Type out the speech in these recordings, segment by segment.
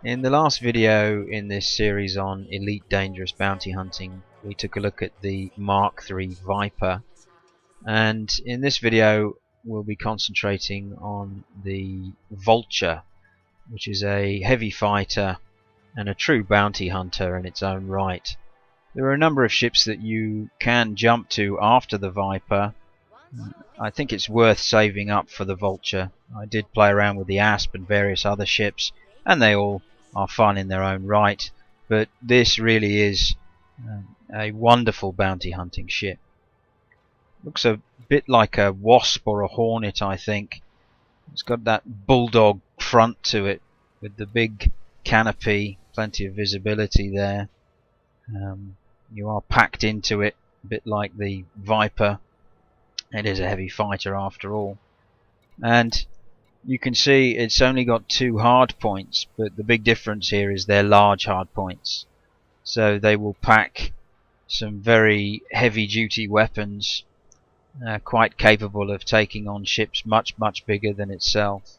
In the last video in this series on Elite Dangerous Bounty Hunting, we took a look at the Mark III Viper, and in this video we'll be concentrating on the Vulture, which is a heavy fighter and a true bounty hunter in its own right. There are a number of ships that you can jump to after the Viper. I think it's worth saving up for the Vulture. I did play around with the Asp and various other ships, and they all are fun in their own right, but this really is a wonderful bounty hunting ship. Looks a bit like a Wasp or a Hornet, I think. It's got that bulldog front to it with the big canopy, plenty of visibility there. You are packed into it, a bit like the Viper. It is a heavy fighter after all, and you can see it's only got 2 hard points, but the big difference here is they're large hard points, so they will pack some very heavy duty weapons, quite capable of taking on ships much bigger than itself.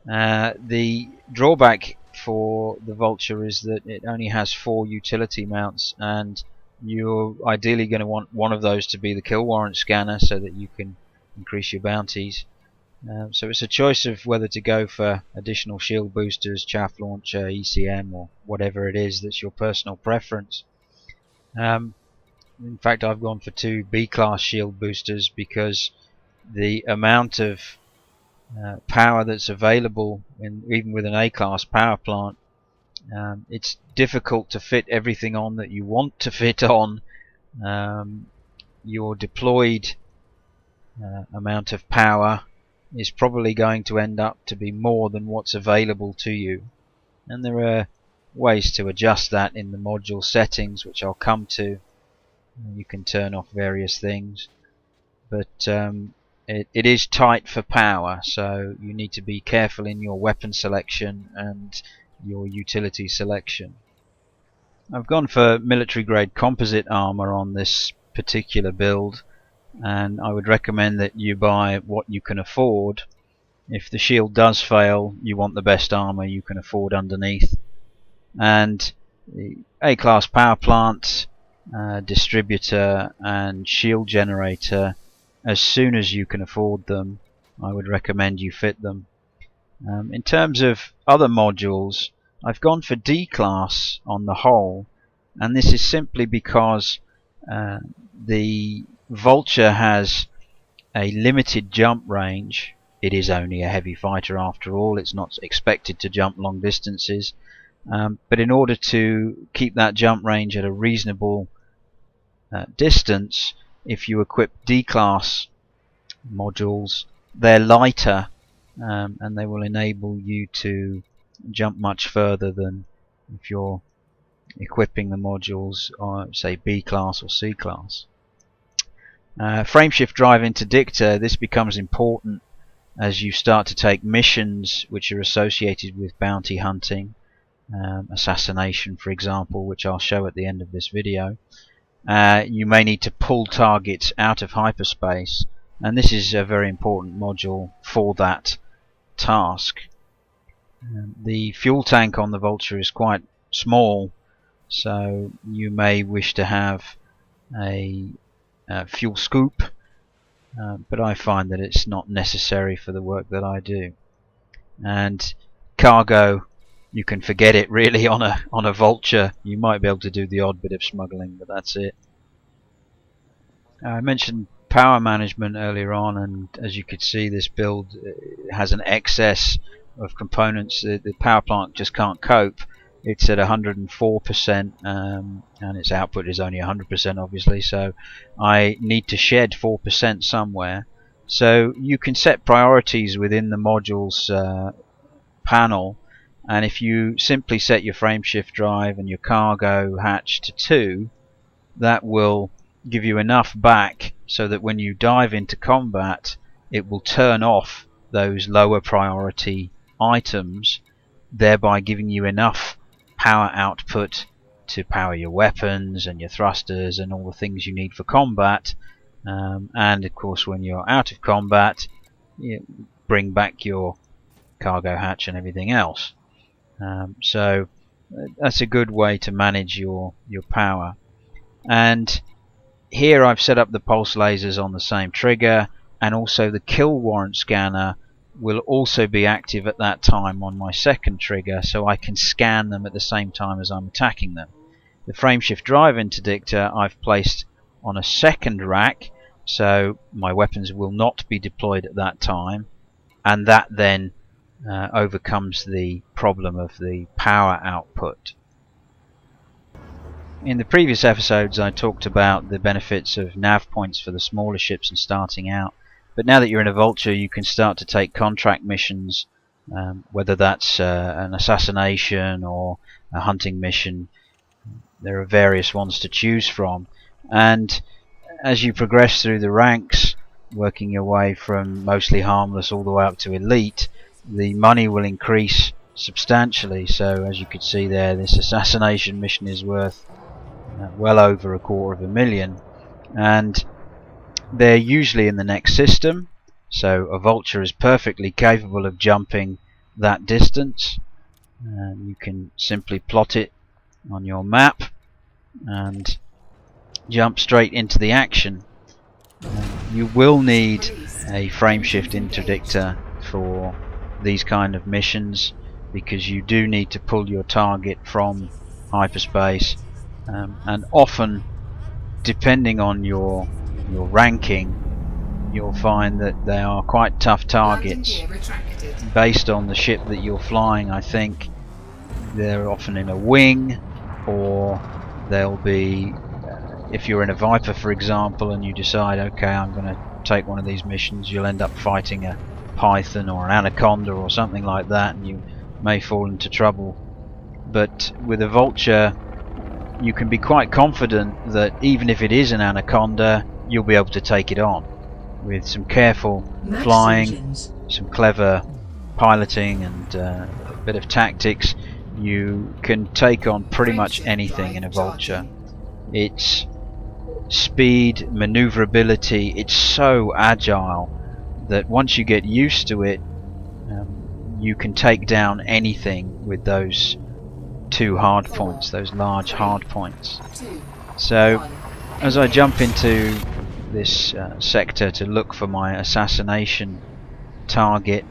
The drawback for the Vulture is that it only has 4 utility mounts, and you're ideally going to want one of those to be the kill warrant scanner so that you can increase your bounties. So it's a choice of whether to go for additional shield boosters, chaff launcher, ECM, or whatever it is that's your personal preference. In fact, I've gone for 2 B-class shield boosters because the amount of power that's available, even with an A-class power plant, it's difficult to fit everything on that you want to fit on. Your deployed amount of power is probably going to end up to be more than what's available to you, and there are ways to adjust that in the module settings, which I'll come to. You can turn off various things, but it is tight for power, so you need to be careful in your weapon selection and your utility selection. I've gone for military grade composite armor on this particular build, and I would recommend that you buy what you can afford. If the shield does fail, you want the best armor you can afford underneath. And the A-class power plant, distributor and shield generator, as soon as you can afford them, I would recommend you fit them. In terms of other modules, I've gone for D-class on the whole, and this is simply because the Vulture has a limited jump range. It is only a heavy fighter after all, it's not expected to jump long distances, but in order to keep that jump range at a reasonable distance, if you equip D-class modules, they're lighter, and they will enable you to jump much further than if you're equipping the modules on, say, B-class or C-class. Frameshift drive interdictor, this becomes important as you start to take missions which are associated with bounty hunting, assassination for example, which I'll show at the end of this video. You may need to pull targets out of hyperspace, and this is a very important module for that task. The fuel tank on the Vulture is quite small, so you may wish to have a fuel scoop, but I find that it's not necessary for the work that I do. And cargo, you can forget it really on a Vulture. You might be able to do the odd bit of smuggling, but that's it. I mentioned power management earlier on, and as you could see, this build has an excess of components. The power plant just can't cope. It's at 104%, and its output is only 100% obviously, so I need to shed 4% somewhere. So you can set priorities within the modules panel, and if you simply set your frameshift drive and your cargo hatch to 2, that will give you enough back so that when you dive into combat, it will turn off those lower priority items, thereby giving you enough power output to power your weapons and your thrusters and all the things you need for combat. And of course, when you're out of combat, you bring back your cargo hatch and everything else. So that's a good way to manage your power. And here I've set up the pulse lasers on the same trigger, and also the kill warrant scanner will also be active at that time on my second trigger, so I can scan them at the same time as I'm attacking them. The frameshift drive interdictor I've placed on a second rack, so my weapons will not be deployed at that time, and that then overcomes the problem of the power output. In the previous episodes I talked about the benefits of nav points for the smaller ships and starting out, but now that you're in a Vulture you can start to take contract missions, whether that's an assassination or a hunting mission. There are various ones to choose from, and as you progress through the ranks, working your way from mostly harmless all the way up to elite, the money will increase substantially. So as you could see there, this assassination mission is worth well over $250,000, and they're usually in the next system, so a Vulture is perfectly capable of jumping that distance. You can simply plot it on your map and jump straight into the action. You will need a frameshift interdictor for these kind of missions, because you do need to pull your target from hyperspace, and often, depending on your ranking, you'll find that they are quite tough targets. Based on the ship that you're flying, I think they're often in a wing, or they'll be, if you're in a Viper for example and you decide, okay, I'm going to take one of these missions, you'll end up fighting a Python or an Anaconda or something like that, and you may fall into trouble. But with a Vulture you can be quite confident that even if it is an Anaconda, you'll be able to take it on. With some careful flying, some clever piloting, and a bit of tactics, you can take on pretty much anything in a Vulture. Its speed, maneuverability, it's so agile that once you get used to it, you can take down anything with those two hard points, those large hard points. So as I jump into this sector to look for my assassination target,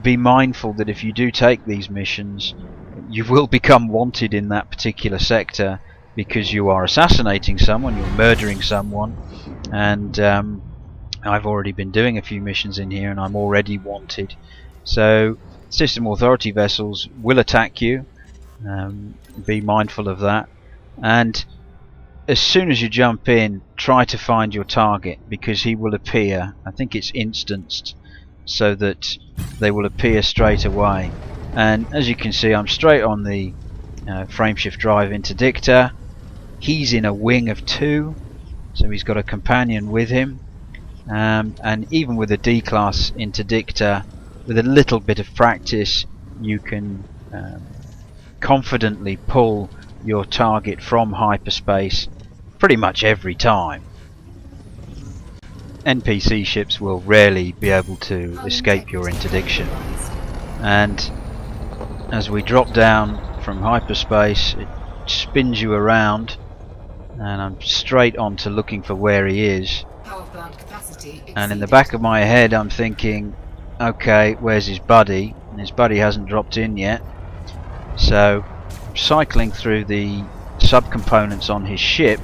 be mindful that if you do take these missions, you will become wanted in that particular sector, because you are assassinating someone, you're murdering someone, and I've already been doing a few missions in here and I'm already wanted. So system authority vessels will attack you. Be mindful of that, and as soon as you jump in, try to find your target, because he will appear. I think it's instanced, so that they will appear straight away. And as you can see, I'm straight on the frameshift drive interdictor. He's in a wing of 2, so he's got a companion with him, and even with a D-class interdictor, with a little bit of practice, you can confidently pull your target from hyperspace pretty much every time. NPC ships will rarely be able to escape your interdiction, and as we drop down from hyperspace, it spins you around, and I'm straight on to looking for where he is. And in the back of my head I'm thinking, okay, where's his buddy? And his buddy hasn't dropped in yet. So I'm cycling through the subcomponents on his ship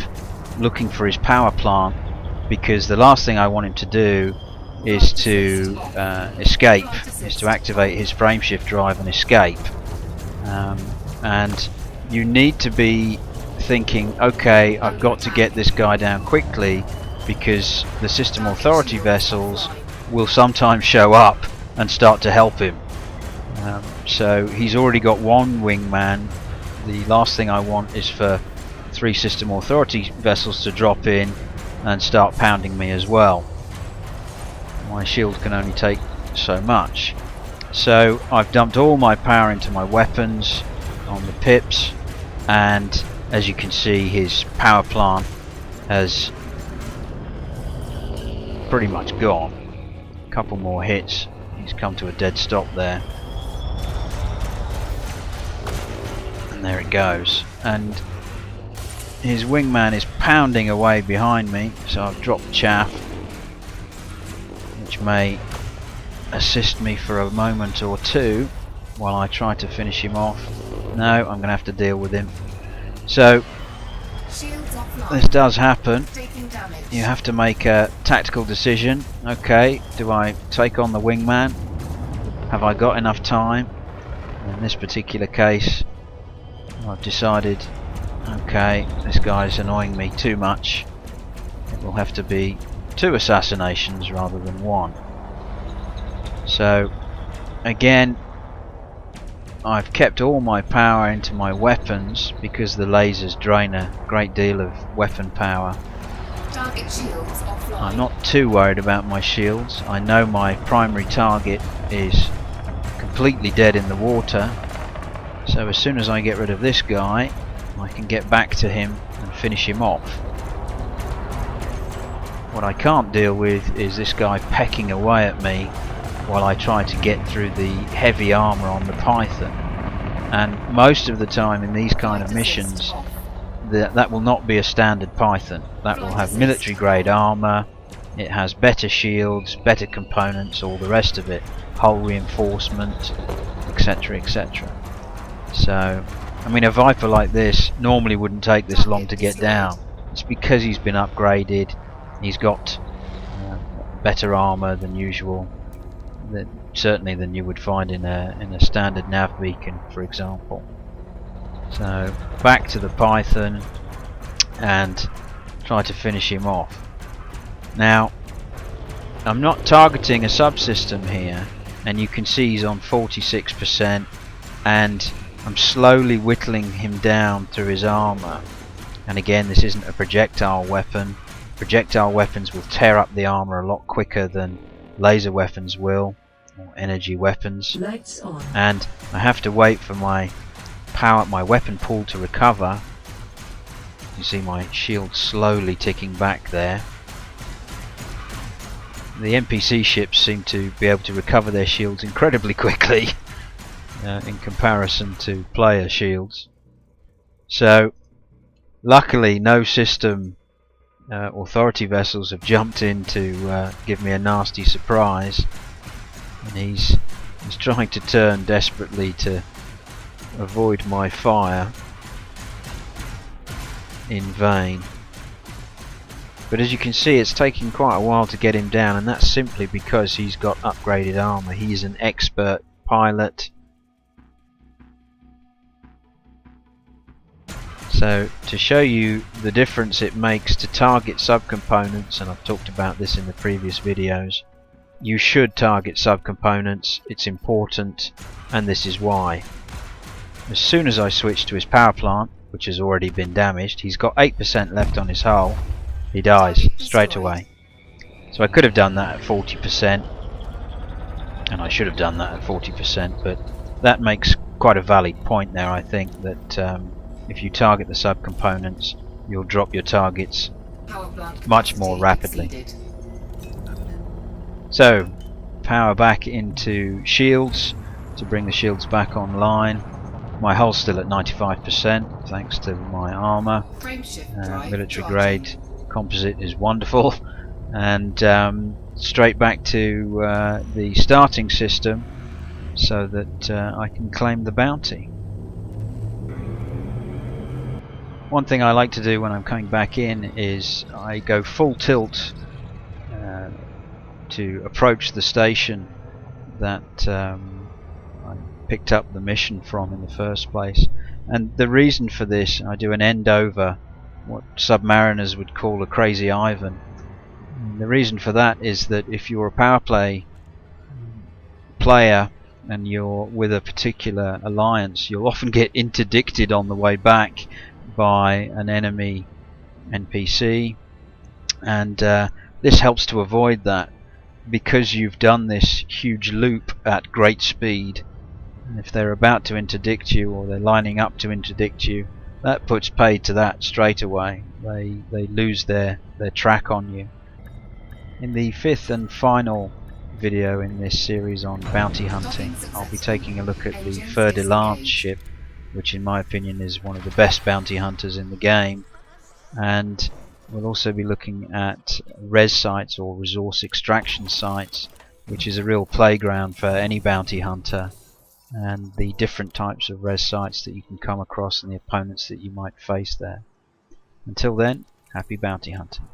looking for his power plant, because the last thing I want him to do is to escape, is to activate his frameshift drive and escape. And you need to be thinking, okay, I've got to get this guy down quickly, because the system authority vessels will sometimes show up and start to help him. So he's already got one wingman. The last thing I want is for 3 system authority vessels to drop in and start pounding me as well. My shield can only take so much. So I've dumped all my power into my weapons on the pips, and as you can see, his power plant has pretty much gone. A couple more hits, he's come to a dead stop there. There it goes, and his wingman is pounding away behind me, so I've dropped chaff, which may assist me for a moment or two while I try to finish him off. No, I'm going to have to deal with him. So this does happen. You have to make a tactical decision. Okay, do I take on the wingman? Have I got enough time? In this particular case, I've decided, okay, this guy's annoying me too much. It will have to be 2 assassinations rather than 1. So again, I've kept all my power into my weapons because the lasers drain a great deal of weapon power. Target shields offline. I'm not too worried about my shields. I know my primary target is completely dead in the water, so as soon as I get rid of this guy, I can get back to him and finish him off. What I can't deal with is this guy pecking away at me while I try to get through the heavy armor on the Python. And most of the time in these kind of missions, that will not be a standard Python. That will have military grade armor, it has better shields, better components, all the rest of it, hull reinforcement, etc, etc. So, I mean, a Viper like this normally wouldn't take this long to get down. It's because he's been upgraded, he's got better armor than usual, certainly than you would find in a standard nav beacon, for example. So back to the Python and try to finish him off. Now I'm not targeting a subsystem here, and you can see he's on 46%, and I'm slowly whittling him down through his armor. And again, this isn't a projectile weapon. Projectile weapons will tear up the armor a lot quicker than laser weapons will, or energy weapons. Lights on. And I have to wait for my weapon pool to recover. You see my shield slowly ticking back there. The NPC ships seem to be able to recover their shields incredibly quickly in comparison to player shields. So luckily no system authority vessels have jumped in to give me a nasty surprise, and he's trying to turn desperately to avoid my fire in vain. But as you can see, it's taking quite a while to get him down, and that's simply because he's got upgraded armor. He's an expert pilot. So to show you the difference it makes to target subcomponents, and I've talked about this in the previous videos, you should target subcomponents, it's important, and this is why. As soon as I switch to his power plant, which has already been damaged, he's got 8% left on his hull, he dies straight away. So I could have done that at 40%, and I should have done that at 40%, but that makes quite a valid point there, I think, that if you target the subcomponents, you'll drop your targets much more rapidly. So, power back into shields to bring the shields back online. My hull's still at 95% thanks to my armor. Military grade composite is wonderful. And straight back to the starting system so that I can claim the bounty. One thing I like to do when I'm coming back in is I go full tilt to approach the station that I picked up the mission from in the first place. And the reason for this, I do an end over, what submariners would call a crazy Ivan. And the reason for that is that if you're a power play player and you're with a particular alliance, you'll often get interdicted on the way back by an enemy NPC, and this helps to avoid that, because you've done this huge loop at great speed. And if they're about to interdict you, or they're lining up to interdict you, that puts paid to that straight away. They lose their track on you. In the 5th and final video in this series on bounty hunting, I'll be taking a look at the Fer de Lance ship, which in my opinion is one of the best bounty hunters in the game. And we'll also be looking at res sites or resource extraction sites, which is a real playground for any bounty hunter, and the different types of res sites that you can come across and the opponents that you might face there. Until then, happy bounty hunting.